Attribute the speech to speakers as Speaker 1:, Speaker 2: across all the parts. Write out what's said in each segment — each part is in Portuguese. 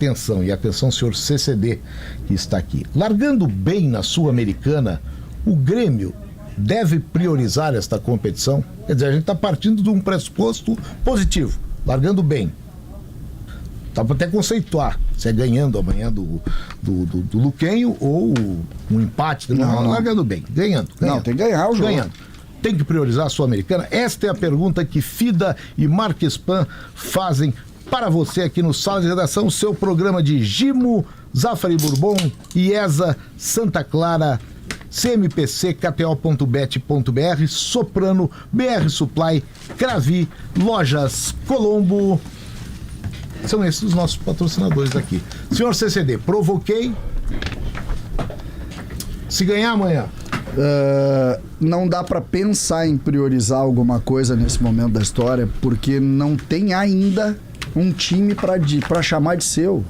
Speaker 1: atenção, e atenção, senhor CCD, que está aqui. Largando bem na Sul-Americana, o Grêmio deve priorizar esta competição? Quer dizer, a gente está partindo de um pressuposto positivo, largando bem. Dá para até conceituar se é ganhando amanhã do Luquenho ou um empate. Não, largando bem, ganhando.
Speaker 2: Não, tem que ganhar o jogo.
Speaker 1: Ganhando. Tem que priorizar a Sul-Americana? Esta é a pergunta que Fida e Marquespan fazem para você aqui no Sala de Redação, o seu programa de Gimo, Zafari Bourbon, IESA, Santa Clara, CMPC, KTO.bet.br, Soprano, BR Supply, Cravi, Lojas Colombo. São esses os nossos patrocinadores aqui. Senhor CCD, provoquei. Se ganhar amanhã.
Speaker 2: Não dá pra pensar em priorizar alguma coisa nesse momento da história, porque não tem ainda um time pra chamar de seu.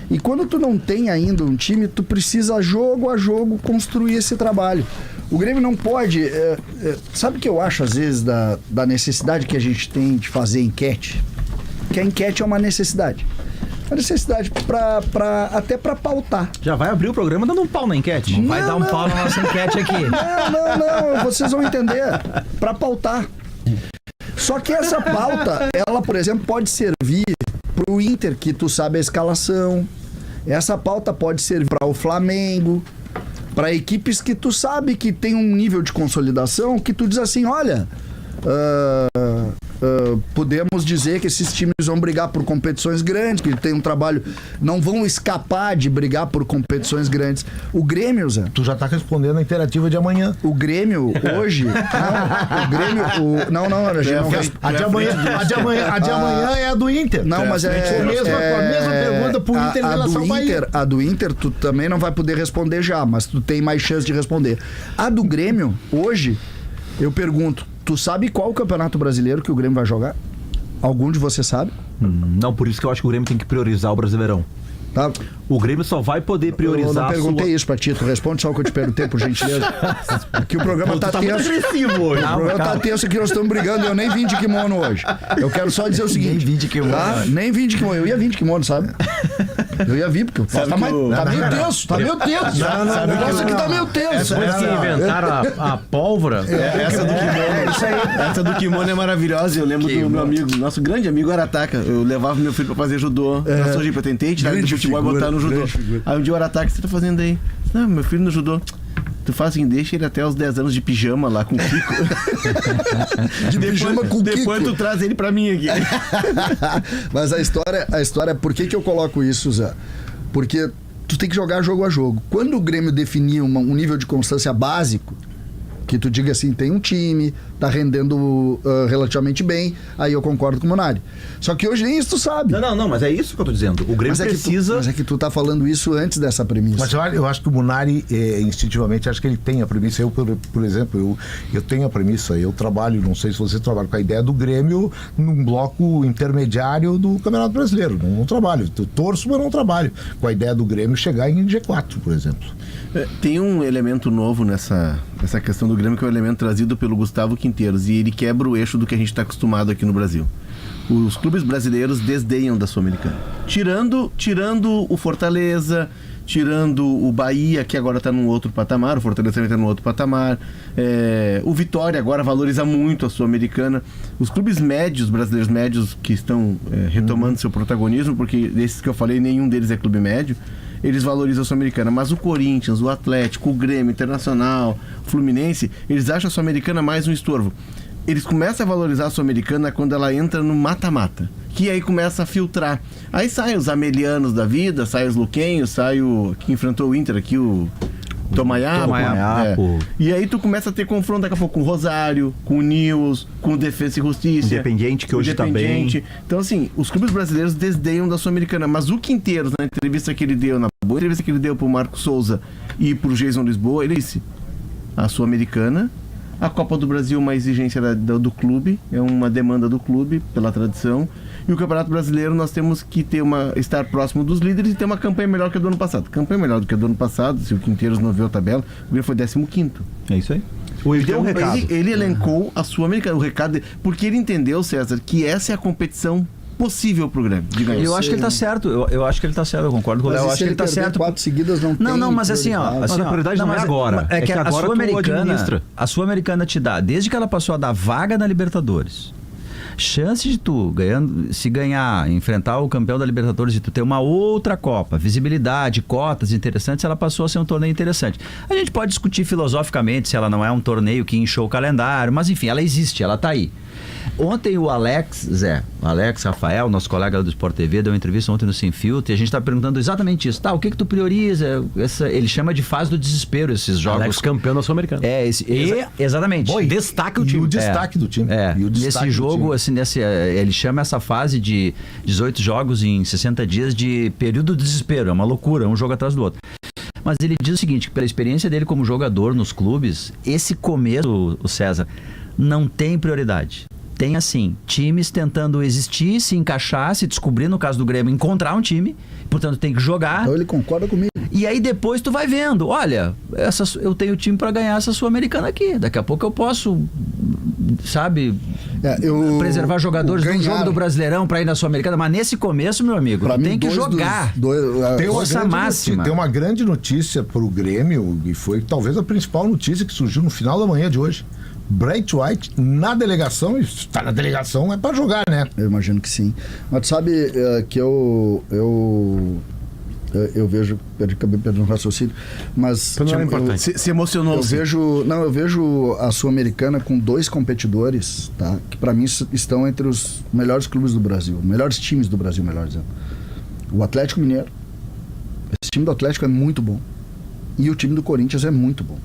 Speaker 2: E quando tu não tem ainda um time, tu precisa jogo a jogo construir esse trabalho. O Grêmio não pode... sabe o que eu acho às vezes da necessidade que a gente tem de fazer enquete? Que a enquete é uma necessidade. Uma necessidade até pra pautar.
Speaker 3: Já vai abrir o programa dando um pau na enquete.
Speaker 2: Não,
Speaker 3: vai dar um pau na nossa enquete aqui.
Speaker 2: Não, vocês vão entender. Pra pautar. Só que essa pauta, ela, por exemplo, pode servir pro Inter, que tu sabe a escalação. Essa pauta pode servir para o Flamengo, para equipes que tu sabe que tem um nível de consolidação, que tu diz assim, olha... podemos dizer que esses times vão brigar por competições grandes, que tem um trabalho, não vão escapar de brigar por competições grandes. O Grêmio, Zé...
Speaker 1: Tu já tá respondendo a interativa de amanhã.
Speaker 2: O Grêmio, hoje...
Speaker 1: A de amanhã é a do Inter.
Speaker 2: Não, mas
Speaker 1: a mesma pergunta pro Inter em relação ao Bahia.
Speaker 2: A do Inter, tu também não vai poder responder já, mas tu tem mais chance de responder. A do Grêmio, hoje, eu pergunto, tu sabe qual o campeonato brasileiro que o Grêmio vai jogar? Algum de vocês sabe?
Speaker 3: Não, por isso que eu acho que o Grêmio tem que priorizar o Brasileirão.
Speaker 2: Tá.
Speaker 3: O Grêmio só vai poder priorizar.
Speaker 2: Eu não perguntei isso pra ti, tu responde só o que eu te perguntei, por gentileza. Aqui o programa tá tenso.
Speaker 3: Muito agressivo hoje.
Speaker 2: O programa tá tenso aqui, nós estamos brigando. Eu nem vim de kimono hoje. Eu quero só dizer o seguinte.
Speaker 4: Nem vim de kimono.
Speaker 2: Tá? Nem vim de kimono. Eu ia vir de kimono, sabe? Eu ia vir, porque tá meio tenso. Tá meio tenso. O negócio aqui tá meio tenso.
Speaker 3: Depois que inventaram a pólvora.
Speaker 4: Essa do kimono é maravilhosa. Eu lembro do meu amigo, nosso grande amigo Arataca. Eu levava meu filho pra fazer judô. Na Sojipa, eu tentei tirar ele do futebol e botar no judô. Aí um dia o Arataca, o que você tá fazendo aí? Não, meu filho no judô. Tu faz assim, deixa ele até os 10 anos de pijama lá com o Kiko. Depois tu traz ele pra mim aqui.
Speaker 2: Mas a história, por que eu coloco isso, Zé? Porque tu tem que jogar jogo a jogo. Quando o Grêmio definir um nível de constância básico, que tu diga assim, tem um time, tá rendendo relativamente bem, aí eu concordo com o Munari. Só que hoje nem isso tu sabe.
Speaker 3: Não, mas é isso que eu tô dizendo. O Grêmio precisa...
Speaker 2: Mas é que tu tá falando isso antes dessa premissa.
Speaker 1: Mas eu acho que o Munari, instintivamente, acho que ele tem a premissa. Eu, por exemplo, eu tenho a premissa, eu trabalho, não sei se você trabalha com a ideia do Grêmio num bloco intermediário do Campeonato Brasileiro. Não trabalho. Eu torço, mas não trabalho com a ideia do Grêmio chegar em G4, por exemplo.
Speaker 4: Tem um elemento novo nessa questão do Grêmio, que é um elemento trazido pelo Gustavo Quinteiros, e ele quebra o eixo do que a gente está acostumado aqui no Brasil. Os clubes brasileiros desdenham da Sul-Americana. Tirando o Fortaleza, tirando o Bahia, que agora está num outro patamar, o Fortaleza também está num outro patamar, o Vitória agora valoriza muito a Sul-Americana. Os clubes médios, brasileiros médios, que estão retomando seu protagonismo, porque desses que eu falei, nenhum deles é clube médio, eles valorizam a Sul-Americana. Mas o Corinthians, o Atlético, o Grêmio, Internacional, o Fluminense, eles acham a Sul-Americana mais um estorvo. Eles começam a valorizar a Sul-Americana quando ela entra no mata-mata, que aí começa a filtrar. Aí saem os amelianos da vida, sai os luquenhos, sai o que enfrentou o Inter aqui, o Tomayapo. E aí tu começa a ter confronto daqui a pouco com o Rosário, com o Nils, com o Defensa e Justiça.
Speaker 3: Independiente, que hoje tá bem.
Speaker 4: Então, assim, os clubes brasileiros desdenham da Sul-Americana. Mas o Quinteiros, na entrevista que ele deu, na boa entrevista que ele deu pro Marco Souza e pro Jason Lisboa, ele disse: a Sul-Americana, a Copa do Brasil é uma exigência do clube, é uma demanda do clube, pela tradição. E o Campeonato Brasileiro nós temos que estar próximo dos líderes e ter uma campanha melhor que a do ano passado. Campanha melhor do que a do ano passado, se o Quinteiros não viu a tabela, o Grêmio foi 15º.
Speaker 3: É isso aí. Ele deu um recado.
Speaker 4: Ele elencou a Sul-Americana, o recado porque ele entendeu, César, que essa é a competição possível pro Grêmio de ganhar.
Speaker 5: Eu acho que ele tá certo. Eu acho que ele tá certo. Eu concordo com o Léo. Eu acho que ele tá certo.
Speaker 2: 4 seguidas não tem.
Speaker 5: Não, mas assim, ó.
Speaker 3: Mas a prioridade não é agora.
Speaker 5: É que a
Speaker 3: agora
Speaker 5: Sul-Americana. A Sul-Americana te dá, desde que ela passou a dar vaga na Libertadores, chance de tu enfrentar o campeão da Libertadores e tu ter uma outra Copa, visibilidade, cotas interessantes, ela passou a ser um torneio interessante. A gente pode discutir filosoficamente se ela não é um torneio que inchou o calendário, mas enfim, ela existe, ela tá aí. Ontem o Alex Rafael, nosso colega do Sport TV, deu uma entrevista ontem no Sem Filtro e a gente tá perguntando exatamente isso. Tá, o que tu prioriza? Ele chama de fase do desespero esses jogos.
Speaker 3: Alex campeão da Sul-Americana.
Speaker 5: Exatamente.
Speaker 1: Bom,
Speaker 3: destaca o time.
Speaker 1: E o destaque do time.
Speaker 5: E nesse jogo, assim, ele chama essa fase de 18 jogos em 60 dias de período de desespero. É uma loucura, um jogo atrás do outro. Mas ele diz o seguinte, que pela experiência dele como jogador nos clubes, esse começo, o César, não tem prioridade. Tem, assim, times tentando existir, se encaixar, se descobrir, no caso do Grêmio, encontrar um time, portanto tem que jogar.
Speaker 2: Então ele concorda comigo.
Speaker 5: E aí depois tu vai vendo, olha, eu tenho time para ganhar essa Sul-Americana aqui, daqui a pouco eu posso, sabe, preservar jogadores de um jogo do Brasileirão para ir na Sul-Americana, mas nesse começo, meu amigo, tu tem que jogar.
Speaker 1: Tem uma grande notícia pro Grêmio, e foi talvez a principal notícia que surgiu no final da manhã de hoje. Brett White na delegação, está na delegação, é para jogar, né?
Speaker 2: Eu imagino que sim. Mas tu sabe que eu vejo, acabei perdendo o raciocínio, mas
Speaker 4: se emocionou.
Speaker 2: Eu vejo a Sul-Americana com 2 competidores, tá? Que para mim estão entre os melhores clubes do Brasil, melhores times do Brasil, melhor dizendo. O Atlético Mineiro. Esse time do Atlético é muito bom. E o time do Corinthians é muito bom.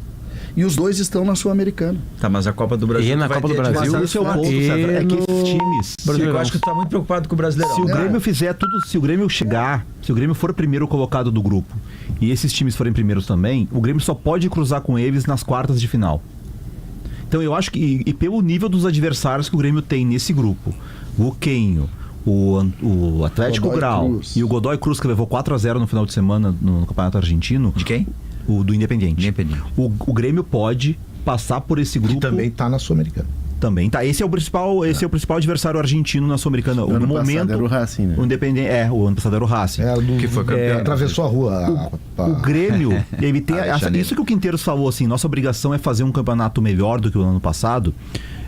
Speaker 2: E os 2 estão na Sul-Americana.
Speaker 5: Tá, mas a Copa do Brasil...
Speaker 3: E na Copa do Brasil, esse é o ponto, César. É que esses times...
Speaker 5: Eu acho que tu tá muito preocupado com o Brasileirão.
Speaker 3: Se o Grêmio fizer tudo... Se o Grêmio chegar... Se o Grêmio for o primeiro colocado do grupo e esses times forem primeiros também, o Grêmio só pode cruzar com eles nas quartas de final. Então eu acho que... E pelo nível dos adversários que o Grêmio tem nesse grupo, o Quenho, o Atlético Grau e o Godoy Cruz, que levou 4-0 no final de semana no Campeonato Argentino...
Speaker 5: De quem?
Speaker 3: O do Independiente. O Grêmio pode passar por esse grupo.
Speaker 1: Que também está na Sul-Americana.
Speaker 3: Também tá. Esse é o principal adversário argentino na Sul-Americana. No momento
Speaker 4: era o Racing, né?
Speaker 3: O Independente, o ano passado era o Racing.
Speaker 1: Que foi campeão. Atravessou a rua.
Speaker 3: O Grêmio, ele tem isso que o Quinteiros falou, assim, nossa obrigação é fazer um campeonato melhor do que o ano passado.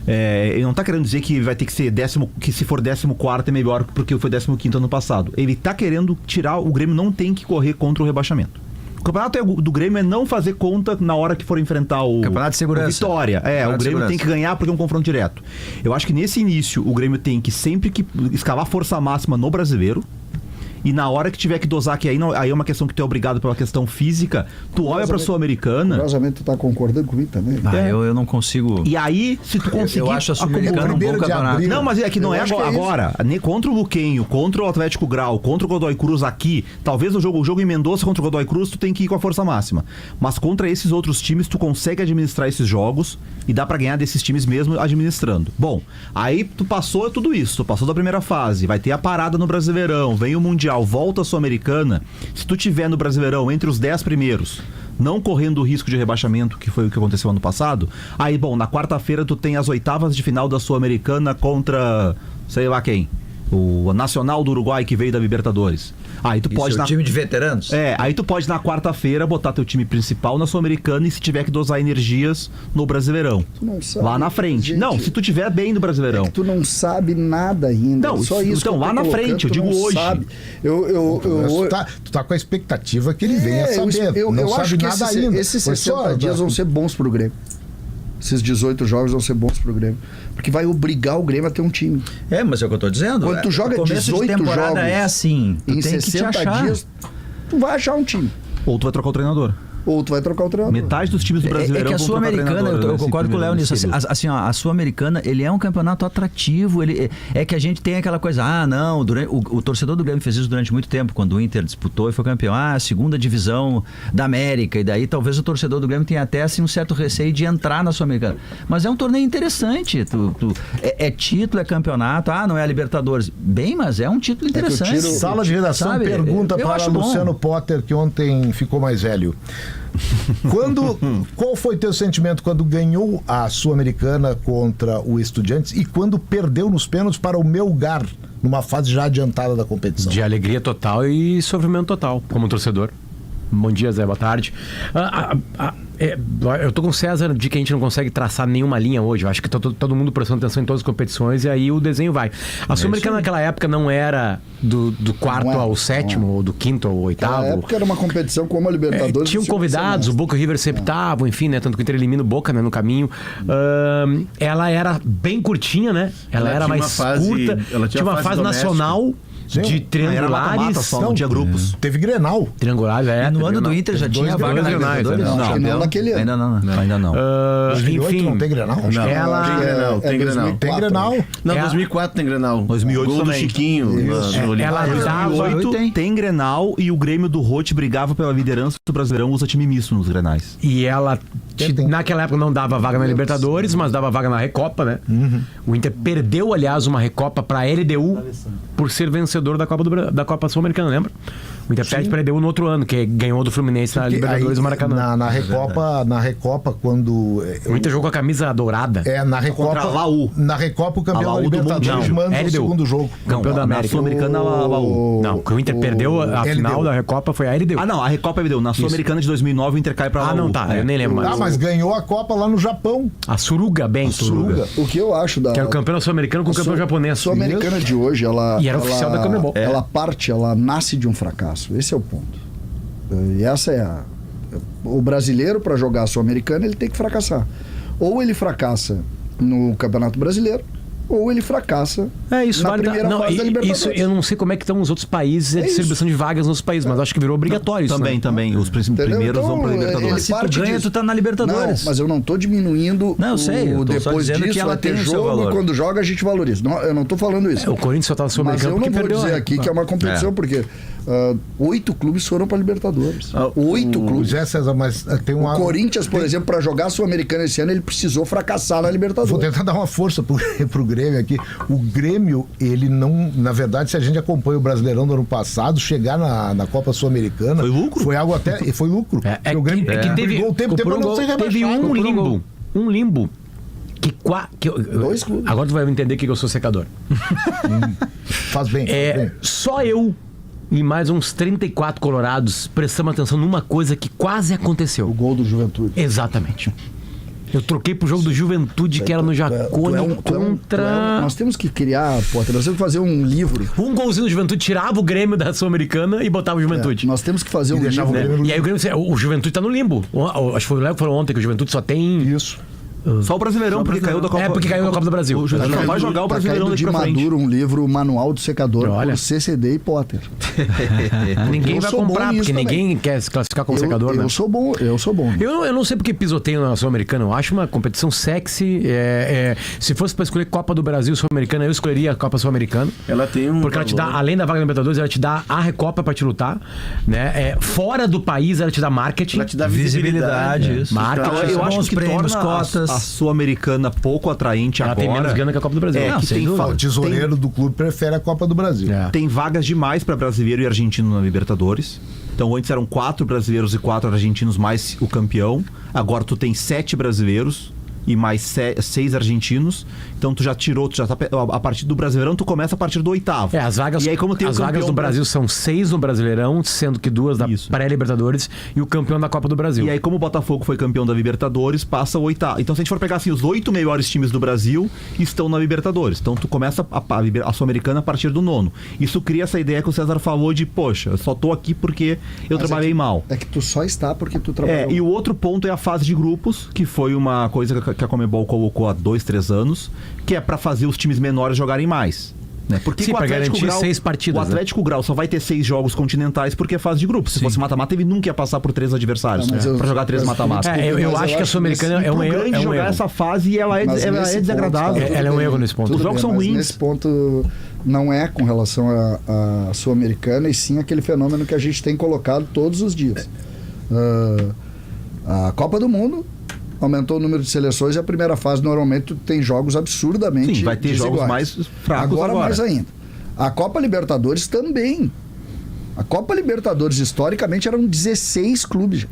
Speaker 3: Ele não tá querendo dizer que vai ter que ser que se for 14º é melhor porque foi 15º ano passado. Ele tá querendo tirar, o Grêmio não tem que correr contra o rebaixamento. O campeonato do Grêmio é não fazer conta na hora que for enfrentar o
Speaker 5: campeonato de segurança.
Speaker 3: Vitória. O Grêmio tem que ganhar porque é um confronto direto. Eu acho que nesse início o Grêmio tem que sempre que escalar força máxima no Brasileiro. E na hora que tiver que dosar, que aí é uma questão que tu é obrigado pela questão física, tu olha pra Sul-Americana...
Speaker 2: Curiosamente tu tá concordando comigo também.
Speaker 5: Eu não consigo...
Speaker 3: E aí, se tu conseguir...
Speaker 5: Eu acho a Sul-Americana um bom campeonato.
Speaker 3: Não, mas é que não é agora. Contra o Luquenho, contra o Atlético Grau, contra o Godoy Cruz aqui, talvez o jogo em Mendoza contra o Godoy Cruz, tu tem que ir com a força máxima. Mas contra esses outros times, tu consegue administrar esses jogos e dá pra ganhar desses times mesmo administrando. Bom, aí tu passou tudo isso, tu passou da primeira fase, vai ter a parada no Brasileirão, vem o Mundial, volta a Sul-Americana. Se tu tiver no Brasileirão entre os 10 primeiros, não correndo o risco de rebaixamento, que foi o que aconteceu ano passado, aí, bom, na quarta-feira tu tem as oitavas de final da Sul-Americana contra, sei lá quem, o Nacional do Uruguai, que veio da Libertadores. Aí tu pode
Speaker 5: time de veteranos?
Speaker 3: Aí tu pode na quarta-feira botar teu time principal na Sul-Americana e se tiver que dosar energias no Brasileirão.
Speaker 2: Tu não sabe,
Speaker 3: lá na frente.
Speaker 2: Gente,
Speaker 3: não, se tu tiver bem no Brasileirão.
Speaker 2: É que tu não sabe nada ainda.
Speaker 3: Não,
Speaker 2: só isso.
Speaker 3: Então, lá na frente, eu digo hoje.
Speaker 2: Sabe.
Speaker 1: Tu tá com a expectativa que ele venha saber.
Speaker 2: Eu
Speaker 1: não
Speaker 2: acho
Speaker 1: sabe
Speaker 2: que
Speaker 1: nada ainda.
Speaker 2: Esses 60 dias vão ser bons pro Grêmio. Esses 18 jogos vão ser bons pro Grêmio. Porque vai obrigar o Grêmio a ter um time.
Speaker 5: Mas é o que eu tô dizendo.
Speaker 2: Quando tu joga 18
Speaker 5: de temporada
Speaker 2: jogos
Speaker 5: é assim.
Speaker 2: em 60 dias, tu vai achar um time.
Speaker 3: Ou tu vai trocar o treinador.
Speaker 2: Ou tu vai trocar o treinador.
Speaker 3: Metade dos times do Brasileirão
Speaker 5: que a Sul-Americana, eu concordo com o Léo nisso. Assim, a Sul-Americana, ele é um campeonato atrativo. É que a gente tem aquela coisa, o torcedor do Grêmio fez isso durante muito tempo, quando o Inter disputou e foi campeão. Segunda divisão da América. E daí talvez o torcedor do Grêmio tenha até assim, um certo receio de entrar na Sul-Americana. Mas é um torneio interessante. É título, é campeonato. Não é a Libertadores. Bem, mas é um título interessante.
Speaker 1: Sala de redação pergunta para Luciano Potter, que ontem ficou mais velho. Qual foi teu sentimento quando ganhou a Sul-Americana contra o Estudiantes e quando perdeu nos pênaltis para o Melgar numa fase já adiantada da competição.
Speaker 6: De alegria total e sofrimento total, como torcedor. Bom dia, Zé, boa tarde. Eu tô com o César de que a gente não consegue traçar nenhuma linha hoje. Eu acho que tá todo mundo prestando atenção em todas as competições e aí o desenho vai. A Sul-Americana naquela época não era do quarto ao sétimo, ou do quinto ao oitavo.
Speaker 2: Na época era uma competição como a Libertadores.
Speaker 6: Tinham convidados, o Boca e o River sempre estavam, enfim, né? Tanto que o Inter elimina o Boca, né, no caminho. Ela era bem curtinha, né? Ela era mais curta.
Speaker 4: Ela
Speaker 6: tinha uma fase nacional.
Speaker 1: Sim.
Speaker 6: De triangulares.
Speaker 3: Só, não tinha grupos.
Speaker 1: Teve Grenal.
Speaker 6: Triangulares,
Speaker 5: E no ano do Inter já tinha vaga na Libertadores?
Speaker 2: Acho que não naquele ano.
Speaker 5: Ainda não.
Speaker 1: 2008
Speaker 6: enfim,
Speaker 1: não tem Grenal?
Speaker 4: Não, tem Grenal.
Speaker 1: Tem Grenal.
Speaker 4: Não, 2004 tem Grenal.
Speaker 3: 2008
Speaker 4: Gol do
Speaker 3: também.
Speaker 4: Chiquinho. no Olímpico.
Speaker 6: ela dava
Speaker 3: 2008 tem Grenal e o Grêmio do Rote brigava pela liderança do Brasileirão, usa time misto nos Grenais.
Speaker 6: e ela
Speaker 1: Tem.
Speaker 6: naquela época não dava vaga na Libertadores, mas dava vaga na Recopa, né? O Inter perdeu, aliás, uma Recopa pra LDU por ser vencedor da Copa Sul-Americana, lembra? O Inter perde pra LDU no outro ano, que ganhou do Fluminense na Libertadores do Maracanã.
Speaker 1: Na Recopa, quando...
Speaker 6: O Inter jogou com a camisa dourada.
Speaker 1: Na Recopa...
Speaker 3: Contra a Laú.
Speaker 1: Na Recopa, o campeão
Speaker 3: A
Speaker 1: da
Speaker 3: Laú do
Speaker 1: Libertadores
Speaker 6: Mundial.
Speaker 1: manda o
Speaker 6: LDU.
Speaker 1: segundo jogo.
Speaker 6: Campeão da
Speaker 3: na
Speaker 6: América.
Speaker 3: Sul-Americana, a Laú.
Speaker 6: Não, que o Inter perdeu a final da Recopa foi a LDU.
Speaker 3: Ah, não, a Recopa LDU. Na Sul-Americana de 2009, o Inter cai pra Laú.
Speaker 6: Ah, não, tá. Eu nem lembro mais.
Speaker 1: Mas ganhou a Copa lá no Japão.
Speaker 6: A Suruga, bem.
Speaker 1: Suruga.
Speaker 2: O que eu acho da...
Speaker 6: Que era o campeão sul-americano com o campeão japonês.
Speaker 2: A Sul-Americana de hoje, ela...
Speaker 6: E era oficial da Conmebol.
Speaker 2: Ela nasce de um fracasso. Esse é o ponto. E essa é a... O brasileiro, para jogar a Sul-Americana, ele tem que fracassar. Ou ele fracassa no Campeonato Brasileiro, ou ele fracassa
Speaker 6: Isso
Speaker 2: na
Speaker 6: vale.
Speaker 2: primeira fase da Libertadores.
Speaker 6: Isso, eu não sei como é que estão os outros países, a distribuição de vagas nos outros países, mas acho que virou obrigatório isso.
Speaker 3: Também.
Speaker 6: Né?
Speaker 3: Os primeiros vão pra Libertadores.
Speaker 5: Se tu ganha, tu tá na Libertadores.
Speaker 2: Não, mas eu não tô diminuindo
Speaker 5: Não, eu sei, eu tô só
Speaker 2: depois
Speaker 5: dizendo
Speaker 2: disso
Speaker 5: que ela
Speaker 2: vai ter
Speaker 5: tem o seu
Speaker 2: jogo
Speaker 5: valor.
Speaker 2: e quando joga a gente valoriza. Não, eu não tô falando isso.
Speaker 6: O Corinthians só tá
Speaker 2: Mas
Speaker 6: sul-americano
Speaker 2: eu não
Speaker 6: porque
Speaker 2: vou
Speaker 6: perdeu.
Speaker 2: dizer
Speaker 6: né?
Speaker 2: aqui que é uma competição, porque 8 clubes foram para Libertadores. 8 clubes.
Speaker 1: José César, mas tem
Speaker 2: O
Speaker 1: uma...
Speaker 2: Corinthians, por exemplo, para jogar a Sul-Americana esse ano, ele precisou fracassar na Libertadores.
Speaker 1: Vou tentar dar uma força pro Grêmio aqui. O Grêmio, ele não... Na verdade, se a gente acompanha o Brasileirão do ano passado, chegar na Copa Sul-Americana...
Speaker 3: Foi lucro?
Speaker 1: Foi algo até... Foi lucro.
Speaker 6: É
Speaker 1: o Grêmio
Speaker 6: que teve
Speaker 1: brigou o tempo pra não ser rebaixado.
Speaker 6: teve um limbo.
Speaker 2: Dois clubes.
Speaker 6: Agora tu vai entender que eu sou secador.
Speaker 1: Faz bem, faz bem.
Speaker 6: Só eu e mais uns 34 colorados prestamos atenção numa coisa que quase aconteceu.
Speaker 2: O gol do Juventude.
Speaker 6: Exatamente. Eu troquei pro jogo do Juventude, que era no Jacone contra...
Speaker 2: Nós temos que criar, Potter, nós temos que fazer um livro.
Speaker 6: Um golzinho do Juventude tirava o Grêmio da Sul-Americana e botava o Juventude.
Speaker 2: Nós temos que fazer um
Speaker 1: deixava
Speaker 2: livro.
Speaker 1: o Grêmio
Speaker 6: E aí o Juventude tá no limbo. Acho que foi o Léo que falou ontem que o Juventude só tem...
Speaker 1: Isso.
Speaker 3: Só o Brasileirão, porque caiu da Copa.
Speaker 6: porque caiu da Copa do Brasil.
Speaker 3: O Juventude só vai jogar o
Speaker 2: Tá
Speaker 3: Brasileirão
Speaker 2: caindo
Speaker 3: daqui
Speaker 2: de
Speaker 3: pra frente.
Speaker 2: maduro um livro, Manual do Secador,
Speaker 6: Olha.
Speaker 2: por CCD e Potter.
Speaker 6: Ninguém
Speaker 2: eu
Speaker 6: vai
Speaker 2: sou
Speaker 6: comprar,
Speaker 2: bom nisso
Speaker 6: porque
Speaker 2: também.
Speaker 6: ninguém quer se classificar como secador, né?
Speaker 2: Eu sou bom.
Speaker 6: Eu não sei porque pisoteio na Sul-Americana. Eu acho uma competição sexy. Se fosse pra escolher Copa do Brasil Sul-Americana, eu escolheria a Copa Sul-Americana.
Speaker 4: Ela tem um
Speaker 6: Porque ela te dá, além da vaga da Libertadores, ela te dá a Recopa pra te lutar. Né? Fora do país, ela te dá marketing.
Speaker 4: Ela te dá
Speaker 5: Visibilidade, isso.
Speaker 6: Marketing.
Speaker 3: Então, eu acho
Speaker 5: bons
Speaker 3: que
Speaker 5: prêmios,
Speaker 3: torna
Speaker 5: cotas.
Speaker 3: a Sul-Americana pouco atraente
Speaker 6: Ela
Speaker 3: agora.
Speaker 6: tem menos grana que a Copa do Brasil.
Speaker 3: É, que
Speaker 5: sem
Speaker 3: tem,
Speaker 5: dúvida.
Speaker 1: O tesoureiro do clube prefere a Copa do Brasil.
Speaker 6: É.
Speaker 3: tem vagas demais para brasileiro e argentino na Libertadores. Então antes eram 4 brasileiros e 4 argentinos mais o campeão. Agora tu tem 7 brasileiros e mais 6 argentinos. Então tu já tirou, a partir do Brasileirão tu começa a partir do 8º.
Speaker 6: As vagas,
Speaker 3: e aí, como tem
Speaker 6: as
Speaker 3: o
Speaker 6: vagas
Speaker 3: campeão
Speaker 6: do Brasil são 6 no Brasileirão, sendo que 2 da
Speaker 3: Isso.
Speaker 6: pré-Libertadores e o campeão da Copa do Brasil.
Speaker 3: E aí, como o Botafogo foi campeão da Libertadores, passa o 8º. Então, se a gente for pegar assim, os 8 melhores times do Brasil estão na Libertadores. Então, tu começa a Sul-Americana a partir do 9º. Isso cria essa ideia que o César falou de, poxa, eu só tô aqui porque eu trabalhei mal.
Speaker 2: É que tu só está porque tu trabalhou.
Speaker 3: E o outro ponto é a fase de grupos, que foi uma coisa que a Conmebol colocou há 2, 3 anos, que é pra fazer os times menores jogarem mais. Né? Porque
Speaker 6: Sim,
Speaker 3: com o
Speaker 6: pra
Speaker 3: Atlético
Speaker 6: garantir
Speaker 3: Grau,
Speaker 6: 6 partidas,
Speaker 3: o Atlético Grau só vai ter 6 jogos continentais porque é fase de grupos. Se fosse mata-mata, ele nunca ia passar por 3 adversários pra jogar 3 mata-mata.
Speaker 6: Eu acho que a Sul-Americana é um erro.
Speaker 3: grande jogar
Speaker 6: erro.
Speaker 3: essa fase e ela é
Speaker 2: Mas nesse ponto,
Speaker 3: desagradável.
Speaker 2: tá,
Speaker 6: Ela é um erro nesse ponto.
Speaker 2: Tudo
Speaker 3: Os jogos
Speaker 2: bem,
Speaker 3: são
Speaker 2: mas
Speaker 3: ruins.
Speaker 2: Nesse ponto não é com relação à Sul-Americana, e sim aquele fenômeno que a gente tem colocado todos os dias. A Copa do Mundo aumentou o número de seleções e a primeira fase normalmente tem jogos absurdamente
Speaker 3: Sim, vai ter jogos
Speaker 2: desiguais.
Speaker 3: mais fracos
Speaker 2: agora.
Speaker 3: agora.
Speaker 2: Mais ainda. A Copa Libertadores também. A Copa Libertadores historicamente eram 16 clubes.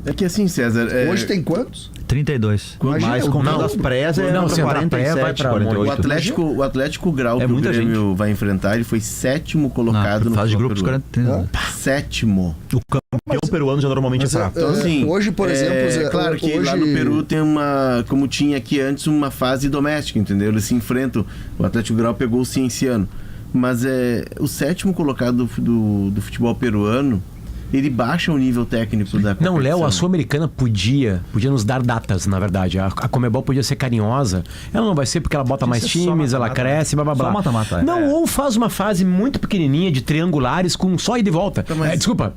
Speaker 4: É que assim, César...
Speaker 2: Hoje tem quantos?
Speaker 5: 32.
Speaker 2: Imagina,
Speaker 3: Mas contando as prés é
Speaker 6: Não, se entrar
Speaker 3: 47,
Speaker 6: pré, vai pra
Speaker 3: 48.
Speaker 4: O Atlético Grau que o
Speaker 3: muita
Speaker 4: Grêmio vai enfrentar, ele foi 7º colocado no
Speaker 5: fase de
Speaker 4: futebol
Speaker 5: grupos,
Speaker 4: peruano.
Speaker 5: 40.
Speaker 4: 7º.
Speaker 3: O campeão peruano já normalmente é fraco.
Speaker 4: Então, assim,
Speaker 2: hoje, por exemplo,
Speaker 4: é claro que lá no
Speaker 2: hoje-
Speaker 4: Peru tem uma, como tinha aqui antes, uma fase doméstica, entendeu? Eles se enfrentam. O Atlético Grau pegou o Cienciano. Mas o 7º colocado do futebol peruano, ele baixa o nível técnico da competição.
Speaker 6: Não, Léo, a Sul-Americana podia nos dar datas, na verdade. A Conmebol podia ser carinhosa. Ela não vai ser porque ela bota mais times, ela cresce, blá blá blá.
Speaker 3: Só mata-mata,
Speaker 6: Não, ou faz uma fase muito pequenininha de triangulares com só ida e volta. Desculpa.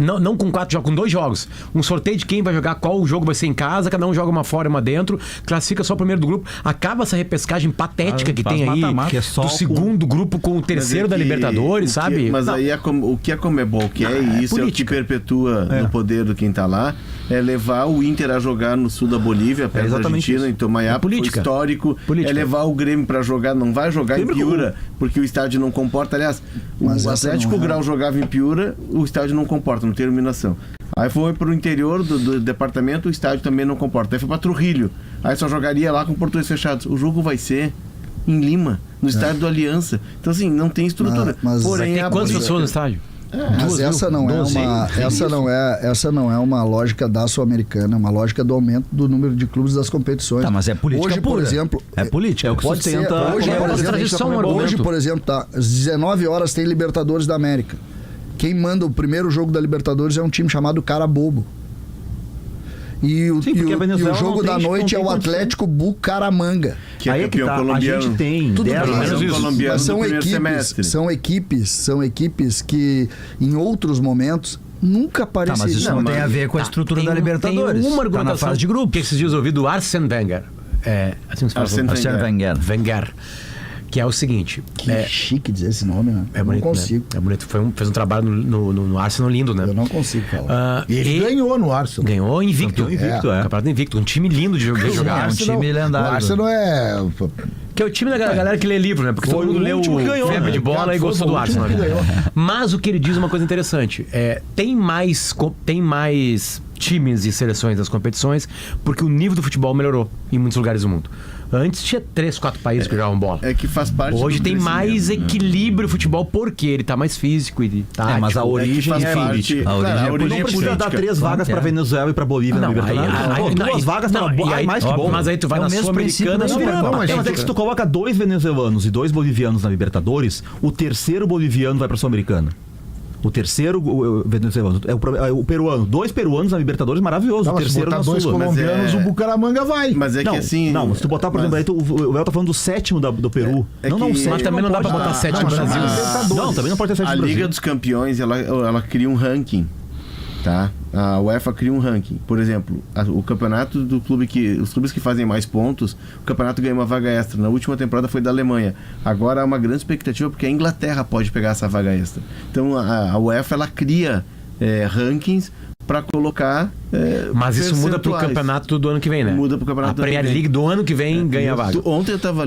Speaker 6: Não com 4 jogos, com 2 jogos. Um sorteio de quem vai jogar, qual jogo vai ser em casa, cada um joga uma fora e uma dentro, classifica só o primeiro do grupo. Acaba essa repescagem patética que
Speaker 3: faz
Speaker 6: tem aí
Speaker 3: mata-mata, que é só
Speaker 6: do
Speaker 3: com-
Speaker 6: segundo grupo com o terceiro da Libertadores, sabe?
Speaker 4: Mas
Speaker 6: Não.
Speaker 4: aí o que a Conmebol quer, e isso é o que
Speaker 6: política.
Speaker 4: perpetua no poder do quem tá lá, é levar o Inter a jogar no sul da Bolívia, perto da
Speaker 3: exatamente
Speaker 4: Argentina,
Speaker 3: isso.
Speaker 4: em Tomayá,
Speaker 6: É política.
Speaker 4: foi histórico.
Speaker 6: Política.
Speaker 4: É levar o Grêmio pra jogar, não vai jogar em
Speaker 3: Lembra
Speaker 4: Piura, porque o estádio não comporta. Aliás,
Speaker 2: Mas
Speaker 4: o
Speaker 2: essa
Speaker 4: Atlético
Speaker 2: não é.
Speaker 4: Grau jogava em Piura, o estádio não comporta, não tem iluminação. Aí foi pro interior do departamento, o estádio também não comporta. Aí foi pra Trujillo, aí só jogaria lá com portões fechados. O jogo vai ser em Lima, no estádio do Aliança. Então, assim, não tem estrutura.
Speaker 2: Mas
Speaker 4: Porém,
Speaker 6: Tem
Speaker 4: a
Speaker 6: quantas
Speaker 4: política-
Speaker 6: pessoas no estádio?
Speaker 2: Mas essa não é essa não é uma lógica da Sul-Americana, é uma lógica do aumento do número de clubes das competições.
Speaker 5: Tá, mas é política
Speaker 2: Hoje, por
Speaker 5: pura.
Speaker 2: exemplo,
Speaker 5: É política.
Speaker 3: É o que
Speaker 2: pode ser,
Speaker 3: sustenta a
Speaker 2: hoje,
Speaker 3: Conmebol,
Speaker 2: por exemplo,
Speaker 6: tradição,
Speaker 2: hoje,
Speaker 6: argumento.
Speaker 2: por exemplo, tá, às 19 horas tem Libertadores da América. Quem manda o primeiro jogo da Libertadores é um time chamado Carabobo. E o,
Speaker 3: Sim, porque a Venezuela
Speaker 2: e o jogo
Speaker 3: não
Speaker 2: da
Speaker 3: tem-
Speaker 2: noite é
Speaker 3: não
Speaker 2: o
Speaker 3: tem condição.
Speaker 2: Atlético Bucaramanga.
Speaker 4: que é
Speaker 3: Aí é que
Speaker 4: campeão
Speaker 3: tá, a
Speaker 4: colombiano.
Speaker 3: gente tem
Speaker 2: Tudo
Speaker 3: 10
Speaker 2: bem,
Speaker 6: menos
Speaker 3: anos.
Speaker 6: isso.
Speaker 4: colombiano
Speaker 2: Mas
Speaker 4: do primeiro semestre.
Speaker 2: são equipes que em outros momentos nunca
Speaker 5: Tá, mas
Speaker 2: apareceriam.
Speaker 5: isso não tem a ver com a estrutura da Libertadores.
Speaker 6: Tem uma
Speaker 5: Tá na
Speaker 6: argumentação
Speaker 5: fase de grupo.
Speaker 6: que esses dias eu ouvi do Arsene Wenger. Assim se fala.
Speaker 4: Arsene
Speaker 5: Arsene Wenger.
Speaker 6: Wenger. Que é o seguinte.
Speaker 2: Que chique dizer esse nome, né?
Speaker 6: É
Speaker 2: Eu
Speaker 6: bonito,
Speaker 2: não consigo.
Speaker 6: né? É bonito. Fez um trabalho no Arsenal lindo, né?
Speaker 2: Eu não consigo falar.
Speaker 6: Ah,
Speaker 1: E ele ganhou no Arsenal.
Speaker 6: ganhou invicto.
Speaker 3: Campeão invicto, é.
Speaker 6: Campeonato invicto. Um time lindo de jogar.
Speaker 5: É um time lendário.
Speaker 1: O Arsenal é...
Speaker 6: Que é o time da galera que lê livro, né? Porque
Speaker 3: Foi
Speaker 6: todo mundo
Speaker 3: o
Speaker 6: leu
Speaker 3: último que ganhou,
Speaker 6: Febre
Speaker 3: né?
Speaker 6: de Bola
Speaker 1: Cara,
Speaker 6: e
Speaker 1: foi
Speaker 6: gostou
Speaker 1: o
Speaker 6: do
Speaker 1: último
Speaker 6: Arsenal.
Speaker 1: que ganhou.
Speaker 6: Mas o que ele diz é uma coisa interessante. Tem mais times e seleções das competições porque o nível do futebol melhorou em muitos lugares do mundo. Antes tinha 3, 4 países que jogavam bola.
Speaker 4: É que faz parte
Speaker 6: Hoje
Speaker 4: do
Speaker 6: tem mais
Speaker 4: crescimento, né?
Speaker 6: equilíbrio futebol porque ele tá mais físico e tático.
Speaker 3: Mas a origem
Speaker 4: faz
Speaker 3: é
Speaker 4: parte-
Speaker 3: política.
Speaker 5: A origem é
Speaker 3: Não precisa
Speaker 4: política.
Speaker 3: dar 3 vagas pra Venezuela e pra Bolívia na Libertadores. Pô, 2 vagas tá mais que bom.
Speaker 6: Mas aí tu vai
Speaker 5: É o
Speaker 6: na
Speaker 5: mesmo
Speaker 6: Sul-Americana
Speaker 5: princípio da
Speaker 6: Super
Speaker 5: Supercopa.
Speaker 6: Copa.
Speaker 3: Mas é que se tu coloca 2 venezuelanos e 2 bolivianos na Libertadores, o terceiro boliviano vai pra Sul-Americana. O terceiro venezuelano é o peruano. 2 peruanos na Libertadores, maravilhoso.
Speaker 1: Não,
Speaker 3: O
Speaker 1: mas se
Speaker 3: terceiro
Speaker 1: botar
Speaker 3: na
Speaker 1: 2
Speaker 3: Sul.
Speaker 1: colombianos, o Bucaramanga vai.
Speaker 4: Mas é que
Speaker 3: Não,
Speaker 4: assim.
Speaker 3: não, se tu botar, por exemplo, aí o Léo tá falando do 7º do Peru.
Speaker 4: É
Speaker 3: não,
Speaker 4: que-
Speaker 3: o
Speaker 4: Mas
Speaker 3: 7º
Speaker 6: também não dá pra
Speaker 3: pode-
Speaker 6: botar 7
Speaker 1: não,
Speaker 6: no Brasil.
Speaker 1: mas-
Speaker 3: Não, também não pode ter 7
Speaker 4: A
Speaker 3: no Brasil.
Speaker 4: Liga dos Campeões, ela cria um ranking, tá? A UEFA cria um ranking. Por exemplo, o campeonato do clube os clubes que fazem mais pontos, o campeonato ganha uma vaga extra. Na última temporada foi da Alemanha. Agora há uma grande expectativa porque a Inglaterra pode pegar essa vaga extra. Então a UEFA ela cria rankings para colocar.
Speaker 6: Mas isso muda pro
Speaker 4: percentuais.
Speaker 6: campeonato do ano que vem, né?
Speaker 4: Muda pro campeonato
Speaker 6: A
Speaker 4: do ano que
Speaker 6: Premier
Speaker 4: vem.
Speaker 6: League do ano que vem ganha a vaga.
Speaker 4: Ontem eu tava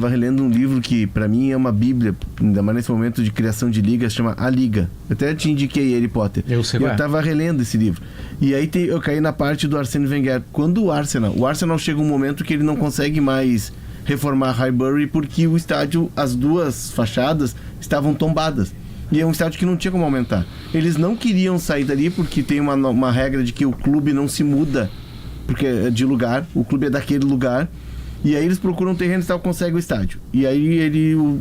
Speaker 4: relendo um livro que pra mim é uma bíblia, ainda mais nesse momento de criação de ligas, chama A Liga. Eu até te indiquei Harry Potter.
Speaker 6: Eu sei qual é.
Speaker 4: Eu tava relendo esse livro. E aí eu caí na parte do Arsene Wenger. Quando o Arsenal chega um momento que ele não consegue mais reformar Highbury porque o estádio, as 2 fachadas estavam tombadas. E é um estádio que não tinha como aumentar. Eles não queriam sair dali porque tem uma regra de que o clube não se muda porque é de lugar, o clube é daquele lugar. E aí eles procuram um terreno e tal, conseguem o estádio. E aí o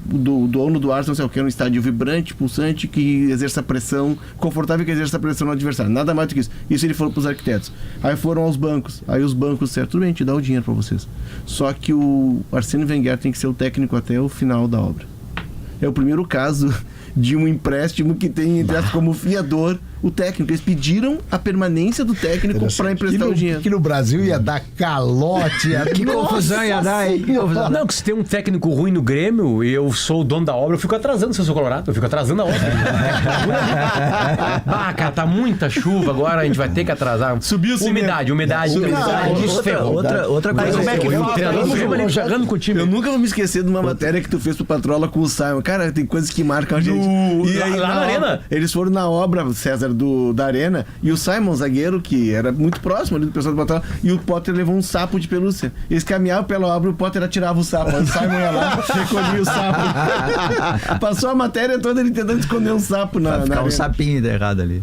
Speaker 4: dono do Arsenal quer um estádio vibrante, pulsante, que exerça pressão, confortável, que exerça pressão no adversário. Nada mais do que isso. Isso ele falou para os arquitetos. Aí foram aos bancos. Aí os bancos, certo, tudo bem, te dá o dinheiro para vocês. Só que o Arsene Wenger tem que ser o técnico até o final da obra. É o primeiro caso de um empréstimo que tem, entre aspas, como fiador o técnico. Eles pediram a permanência do técnico para emprestar o dinheiro.
Speaker 1: Que no Brasil ia dar calote.
Speaker 5: Que confusão ia dar, hein? Que confusão.
Speaker 6: Não, que se tem um técnico ruim no Grêmio e eu sou o dono da obra, eu fico atrasando se eu sou colorado. Eu fico atrasando a obra. Cara, tá muita chuva agora, a gente vai ter que atrasar.
Speaker 4: Subiu o
Speaker 6: umidade. Isso ferrou.
Speaker 5: Outra
Speaker 6: Mas
Speaker 5: coisa.
Speaker 6: como é que
Speaker 4: eu-
Speaker 6: o treinador
Speaker 4: eu-
Speaker 6: chama ele jogando com o time?
Speaker 4: Eu nunca vou me esquecer de uma matéria que tu fez pro Patrola com o Simon. Cara, tem coisas que marcam a gente.
Speaker 6: Lá na
Speaker 4: obra,
Speaker 6: arena.
Speaker 4: eles foram na obra, César, da arena, e o Simon, zagueiro, que era muito próximo ali do pessoal do Botafogo, e o Potter levou um sapo de pelúcia. Eles caminhavam pela obra e o Potter atirava o sapo. Aí o Simon ia lá, recolhia o sapo. Passou a matéria toda ele tentando esconder um sapo na
Speaker 5: Vai ficar um
Speaker 4: arena.
Speaker 5: sapinho errado ali.